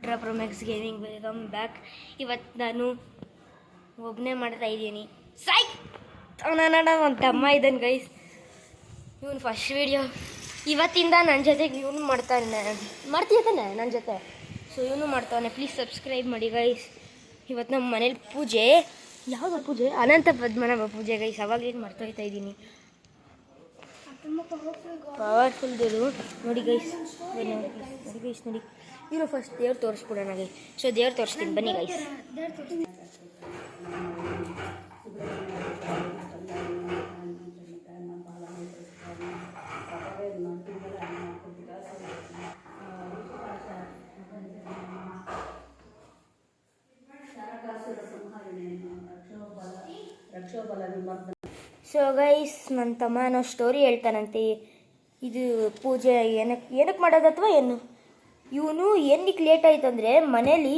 Ultra pro Max gaming welcome back. ಇವತ್ತು ನಾನು ಒಬ್ಬನೇ ಮಾಡ್ತಾ ಇದ್ದೀನಿ. ಸೈಕ್ ನನ್ನ ಒಂದು ತಮ್ಮ ಇದ್ದಾನೆ ಗೈಸ್. ಇವನು ಫಸ್ಟ್ ವೀಡಿಯೋ ಇವತ್ತಿಂದ ನನ್ನ ಜೊತೆಗೆ ಇವನು ಮಾಡ್ತೀಯತಾನೆ ನನ್ನ ಜೊತೆ. ಸೊ ಇವನು ಮಾಡ್ತಾನೆ. ಪ್ಲೀಸ್ ಸಬ್ಸ್ಕ್ರೈಬ್ ಮಾಡಿ ಗೈಸ್. ಇವತ್ತು ನಮ್ಮ ಮನೇಲಿ ಪೂಜೆ. ಯಾವುದು ಪೂಜೆ? ಅನಂತ ಪದ್ಮನಾಭ ಪೂಜೆ ಗೈಸ್. ಅವಾಗೇನು ಮಾಡ್ತಾ ಇದ್ದೀನಿ. ಪವರ್ಫುಲ್ ದೇವರು ನೋಡಿ ಗೈಸ್. ನೋಡಿ ಗೈಸ್ ನೋಡಿ. ಇರೋ ಫಸ್ಟ್ ದೇವ್ರು ತೋರಿಸ್ಬಿಡೋಣ ಗೈಸ್. ಸೊ ದೇವ್ರು ತೋರಿಸ್ತೀನಿ ಬನ್ನಿ ಗೈಸ್. ಸೊ ಗೈಸ್ ನನ್ನ ತಮ್ಮ ಅನ್ನೋ ಸ್ಟೋರಿ ಹೇಳ್ತಾನಂತೆ. ಇದು ಪೂಜೆ ಏನಕ್ಕೆ ಮಾಡೋದು ಅಥವಾ ಏನು? ಇವನು ಏನಕ್ಕೆ ಲೇಟ್ ಆಯ್ತಂದರೆ ಮನೇಲಿ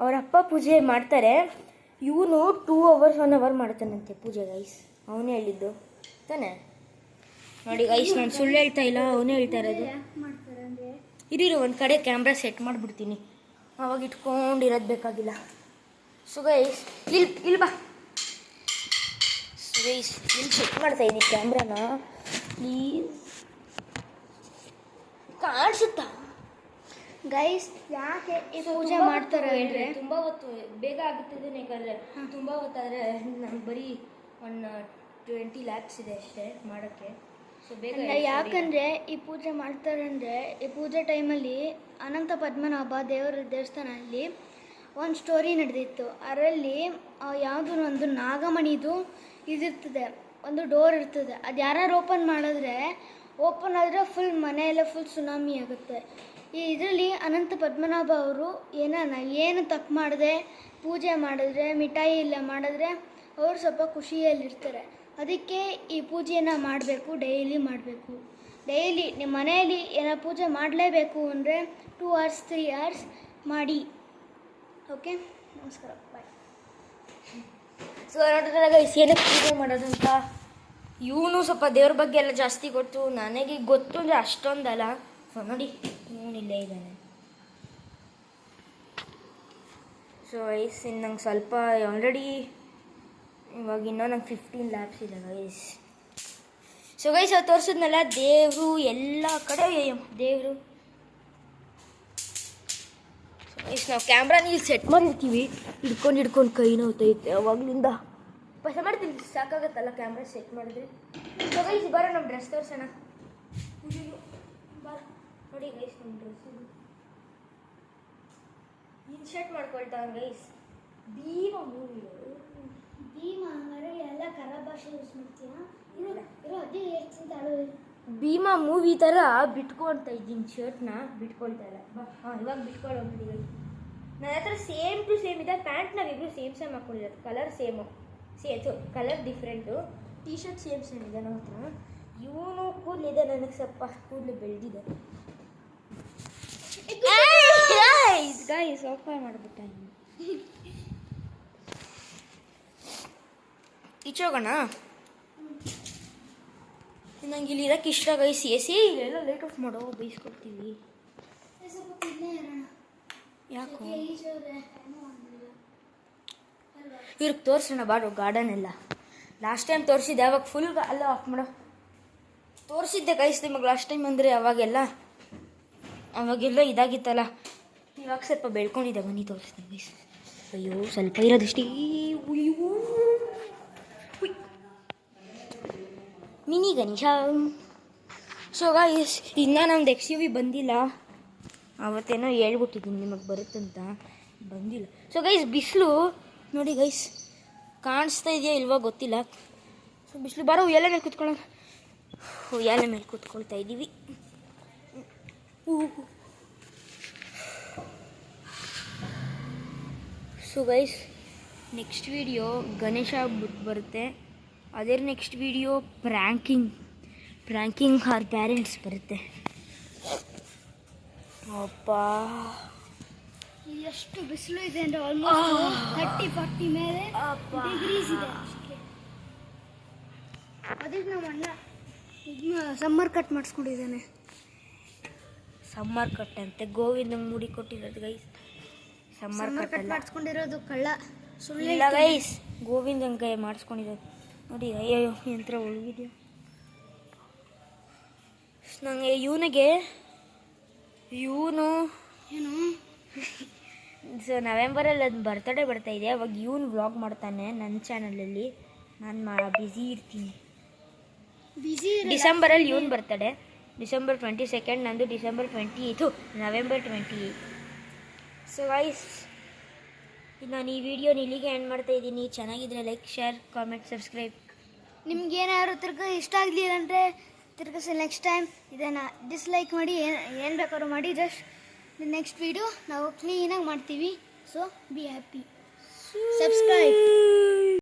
ಅವ್ರ ಅಪ್ಪ ಪೂಜೆ ಮಾಡ್ತಾರೆ. ಇವನು 2 hours 1 hour ಮಾಡ್ತಾನಂತೆ ಪೂಜೆ ಗೈಸ್. ಅವನೇ ಹೇಳಿದ್ದು ತಾನೆ. ನೋಡಿ ಗೈಸ್ ನಾನು ಸುಳ್ಳು ಹೇಳ್ತಾ ಇಲ್ಲ, ಅವನೇ ಹೇಳ್ತಾ ಇರೋದು. ಇರೀರು ಒಂದು ಕಡೆ ಕ್ಯಾಮ್ರಾ ಸೆಟ್ ಮಾಡಿಬಿಡ್ತೀನಿ, ಅವಾಗ ಇಟ್ಕೊಂಡಿರೋದು ಬೇಕಾಗಿಲ್ಲ. ಸೊ ಗೈಸ್ ಇಲ್ಲಿ ಬಾ. ಸೊ ಗೈಸ್ ಇಲ್ಲಿ ಸೆಟ್ ಮಾಡ್ತಾ ಇದ್ದೀನಿ ಕ್ಯಾಮ್ರಾನ. ಪ್ಲೀಸ್ ಕಾಣಿಸುತ್ತಾ ಗೈಸ್? ಯಾಕೆ ಈ ಪೂಜೆ ಮಾಡ್ತಾರೆ ಹೇಳಿದ್ರೆ ತುಂಬ ಹೊತ್ತು ಬೇಗ ಆಗುತ್ತದೆ. ಯಾಕಂದರೆ ತುಂಬ ಹೊತ್ತಾದರೆ ನಮ್ಗೆ ಬರೀ 120 lakhs ಇದೆ ಅಷ್ಟೇ ಮಾಡೋಕ್ಕೆ. ಸೊ ಬೇಗ ಯಾಕಂದರೆ ಈ ಪೂಜೆ ಮಾಡ್ತಾರೆ ಅಂದರೆ ಈ ಪೂಜೆ ಟೈಮಲ್ಲಿ ಅನಂತ ಪದ್ಮನಾಭ ದೇವರ ದೇವಸ್ಥಾನದಲ್ಲಿ ಒಂದು ಸ್ಟೋರಿ ನಡೆದಿತ್ತು. ಅದರಲ್ಲಿ ಯಾವುದೋ ಒಂದು ನಾಗಮಣಿದು ಇದಿರ್ತದೆ, ಒಂದು ಡೋರ್ ಇರ್ತದೆ. ಅದು ಯಾರು ಓಪನ್ ಆದರೆ ಫುಲ್ ಮನೆಯೆಲ್ಲ ಫುಲ್ ಸುನಾಮಿ ಆಗುತ್ತೆ. ಈ ಇದರಲ್ಲಿ ಅನಂತ ಪದ್ಮನಾಭ ಅವರು ಏನು ತಪ್ಪು ಮಾಡಿದೆ ಪೂಜೆ ಮಾಡಿದ್ರೆ, ಮಿಠಾಯಿ ಎಲ್ಲ ಮಾಡಿದ್ರೆ ಅವರು ಸ್ವಲ್ಪ ಖುಷಿಯಲ್ಲಿರ್ತಾರೆ. ಅದಕ್ಕೆ ಈ ಪೂಜೆಯನ್ನು ಮಾಡಬೇಕು, ಡೈಲಿ ಮಾಡಬೇಕು. ಡೈಲಿ ನಿಮ್ಮ ಮನೆಯಲ್ಲಿ ಏನೋ ಪೂಜೆ ಮಾಡಲೇಬೇಕು ಅಂದರೆ 2 hours 3 hours ಮಾಡಿ. ಓಕೆ, ನಮಸ್ಕಾರ, ಬಾಯ್. ಸೊ ನೋಡಿದ್ರೆ ಗೈಸ್ ಏನಕ್ಕೆ ಪೂಜೆ ಮಾಡೋದಂತ. ಇವನು ಸ್ವಲ್ಪ ದೇವ್ರ ಬಗ್ಗೆ ಎಲ್ಲ ಜಾಸ್ತಿ ಗೊತ್ತು. ನನಗೆ ಗೊತ್ತು ಅಂದರೆ ಅಷ್ಟೊಂದಲ್ಲ. ಸೊ ನೋಡಿ ಇವನಿಲ್ಲೇ ಇದ್ದಾನೆ. ಸೊ ಗೈಸ್ ಇನ್ನು ನಂಗೆ ಸ್ವಲ್ಪ ಆಲ್ರೆಡಿ ಇವಾಗ ಇನ್ನೂ ನಂಗೆ 15 lakhs ಇದೆ ಗೈಸ್. ಸೊ ಗೈಸ್ ಅದು ತೋರಿಸಿದ್ನಲ್ಲ ದೇವರು ಎಲ್ಲ ಕಡೆ ದೇವರು. ಸೊ ಗೈಸ್ ನಾವು ಕ್ಯಾಮ್ರಾನ ಇಲ್ಲಿ ಸೆಟ್ ಮಾಡಿರ್ತೀವಿ. ಹಿಡ್ಕೊಂಡು ಕೈ ನೋವ್ತೈತೆ ಅವಾಗಲಿಂದ. ಪಸ ಮಾಡ್ತೀನಿ, ಸಾಕಾಗತ್ತಲ್ಲ ಕ್ಯಾಮ್ರಾ ಸೆಟ್ ಮಾಡಿದ್ರೆ. ಸೊ ಗೈಸ್ ಬರೋ ನಮ್ಮ ಡ್ರೆಸ್ ತೋರಿಸೋಣ. ಬರ ನೋಡಿ ಗೈಸ್ ನಮ್ಮ ಡ್ರೆಸ್ ಇನ್ಶರ್ಟ್ ಮಾಡ್ಕೊಳ್ತಾವ ಗೈಸ್. ಭೀಮ ಮೂವಿ ಹಂಗಾರೆ ಎಲ್ಲ ಕನ್ನಡ ಭಾಷೆ ಯೂಸ್ ಮಾಡ್ತೀರಾ? ಅದೇ ಹೇಳ್ತೀನಿ. ಭೀಮಾ ಮೂವಿ ಥರ ಬಿಟ್ಕೊಳ್ತಾ ಇದ್ದೀನಿ ಶರ್ಟ್ನ. ಬಿಟ್ಕೊಳ್ತಾ ಇಲ್ಲ. ಇವಾಗ ಬಿಟ್ಕೊಳ್ಳೋಗ್ಬಿಟ್ಟಿದೆ. ನನ್ನ ಹತ್ರ ಸೇಮ್ ಟು ಸೇಮ್ ಇದೆ. ಪ್ಯಾಂಟ್ ನಾವಿಬ್ರು ಸೇಮ್ ಹಾಕ್ಕೊಂಡಿರೋದು. Colour colour different. T shirt same ಇದೆ ನಮ್ಮ ಹತ್ರ. ಇವನು ಕೂದಲಿದೆ, ನನಗೆ ಸ್ವಲ್ಪ ಕೂದಲು ಬೆಳೆದಿದೆ. ಗೈಸ್ ಆಫ್ ಮಾಡಿಬಿಟ್ಟ. ಈಚೋಗೋಣ. ನಂಗೆ ಇಲ್ಲಿ ಇರೋಕ್ಕೆ ಇಷ್ಟ ಗೈಸ್. ಎಸಿ ಇಲ್ಲೆಲ್ಲ ಲೈಟ್ ಆಫ್ ಮಾಡೋ ಬೈಸ್ಕೊಡ್ತೀವಿ. ಯಾಕೋ ಇವ್ರಿಗೆ ತೋರಿಸೋಣ ಬಾರೋ ಗಾರ್ಡನ್ ಎಲ್ಲ. ಲಾಸ್ಟ್ ಟೈಮ್ ತೋರಿಸಿದ್ದೆ, ಅವಾಗ ಫುಲ್ ಅಲ್ಲ ಆಫ್ ಮಾಡೋ ತೋರಿಸಿದ್ದೆ ಗೈಸ್ ನಿಮಗೆ ಲಾಸ್ಟ್ ಟೈಮ್. ಅಂದರೆ ಅವಾಗೆಲ್ಲ ಇದಾಗಿತ್ತಲ್ಲ. ಇವಾಗ ಸ್ವಲ್ಪ ಬೆಳ್ಕೊಂಡಿದ್ದೆ, ಬನ್ನಿ ತೋರಿಸ್ತೀನಿ ಗೈಸ್. ಅಯ್ಯೋ ಸ್ವಲ್ಪ ಇರೋದಷ್ಟೇ. ಮಿನಿ ಗಣೇಶ. ಸೊ ಗೈಸ್ ಇನ್ನೂ ನಮ್ದು XUV ಬಂದಿಲ್ಲ. ಅವತ್ತೇನೋ ಹೇಳ್ಬಿಟ್ಟಿದ್ದೀನಿ ನಿಮಗೆ ಬರುತ್ತಂತ, ಬಂದಿಲ್ಲ. ಸೊ ಗೈಸ್ ಬಿಸಿಲು ನೋಡಿ ಗೈಸ್, ಕಾಣಿಸ್ತಾ ಇದೆಯಾ ಇಲ್ವಾ ಗೊತ್ತಿಲ್ಲ. ಸೊ ಬಿಸಿಲು ಬಾರೋ ಉಯ್ಯಾಲೆ ಮೇಲೆ ಕೂತ್ಕೊಳ್ಳೋಣ. ಉಯ್ಯಾಲೆ ಮೇಲೆ ಕೂತ್ಕೊಳ್ತಾ ಇದ್ದೀವಿ. So guys next video Ganesha ಹಬ್ಬಕ್ಕೆ ಬರುತ್ತೆ. ಅದೇ ನೆಕ್ಸ್ಟ್ ವಿಡಿಯೋ ಪ್ರ್ಯಾಂಕಿಂಗ್ ಆರ್ ಪ್ಯಾರೆಂಟ್ಸ್ ಬರುತ್ತೆ. ಅಪ್ಪ ಎಷ್ಟು ಬಿಸಿಲು ಇದೆ ಅಂದರೆ ಆಲ್ಮೋಸ್ಟ್ 30-40 ಮೇಲೆ ಡಿಗ್ರೀಸ್ ಇದೆ ಅಷ್ಟೇ. ಅದಕ್ಕೆ ನಮ್ಮ ಅಣ್ಣ ಸಮ್ಮರ್ ಕಟ್ ಮಾಡಿಸ್ಕೊಂಡಿದ್ದಾನೆ. ಸಮ್ಮರ್ ಕಟ್ ಅಂತೆ ಗೋವಿಂದ ಮುಡಿ ಕೊಟ್ಟಿರೋದು ಗೈಸ್. ಸಮ್ಮರ್ ಕಟ್ ಕಟ್ ಮಾಡಿಸ್ಕೊಂಡಿರೋದು ಕಳ್ಳ ಸುಳ್ಳು ಇಲ್ಲ ಗೈಸ್, ಗೋವಿಂದ್ ಅಂಕ ಮಾಡಿಸ್ಕೊಂಡಿದ್ದು ನೋಡಿ. ಅಯ್ಯೋ ಯಂತ್ರ ಒಳಗಿದೆಯಾ ನನಗೆ ಇವನು ಏನು ಸೊ ನವೆಂಬರಲ್ಲಿ ಅದು ಬರ್ತಡೇ ಬರ್ತಾಯಿದೆ. ಅವಾಗ ಇವನು ವ್ಲಾಗ್ ಮಾಡ್ತಾನೆ ನನ್ನ ಚಾನಲಲ್ಲಿ. ನಾನು ಬ್ಯುಸಿ ಇರ್ತೀನಿ. ಬಿಸಿ ಡಿಸೆಂಬರಲ್ಲಿ ಇವನು ಬರ್ತಡೇ, ಡಿಸೆಂಬರ್ 22, ನಂದು ಡಿಸೆಂಬರ್ 20 ನವೆಂಬರ್ 28. ಸೊ ಗೈಸ್, ನಾನು ಈ ವಿಡಿಯೋನ ಇಲ್ಲಿಗೆ ಎಂಡ್ ಮಾಡ್ತಾ ಇದ್ದೀನಿ. ಚೆನ್ನಾಗಿದ್ರೆ ಲೈಕ್, ಶೇರ್, ಕಾಮೆಂಟ್, ಸಬ್ಸ್ಕ್ರೈಬ್. ನಿಮ್ಗೆ ಏನಾದ್ರು ಇಷ್ಟ ಆಗಲಿಲ್ಲ ಅಂದರೆ ತಿರ್ಗಿಸಿ ನೆಕ್ಸ್ಟ್ ಟೈಮ್ ಇದನ್ನು ಡಿಸ್ಲೈಕ್ ಮಾಡಿ, ಏನು ಬೇಕಾದ್ರೂ ಮಾಡಿ. ಜಸ್ಟ್ ನೆಕ್ಸ್ಟ್ ವೀಡಿಯೋ ನಾವು ಕ್ಲೀನಾಗಿ ಮಾಡ್ತೀವಿ. So be happy, subscribe.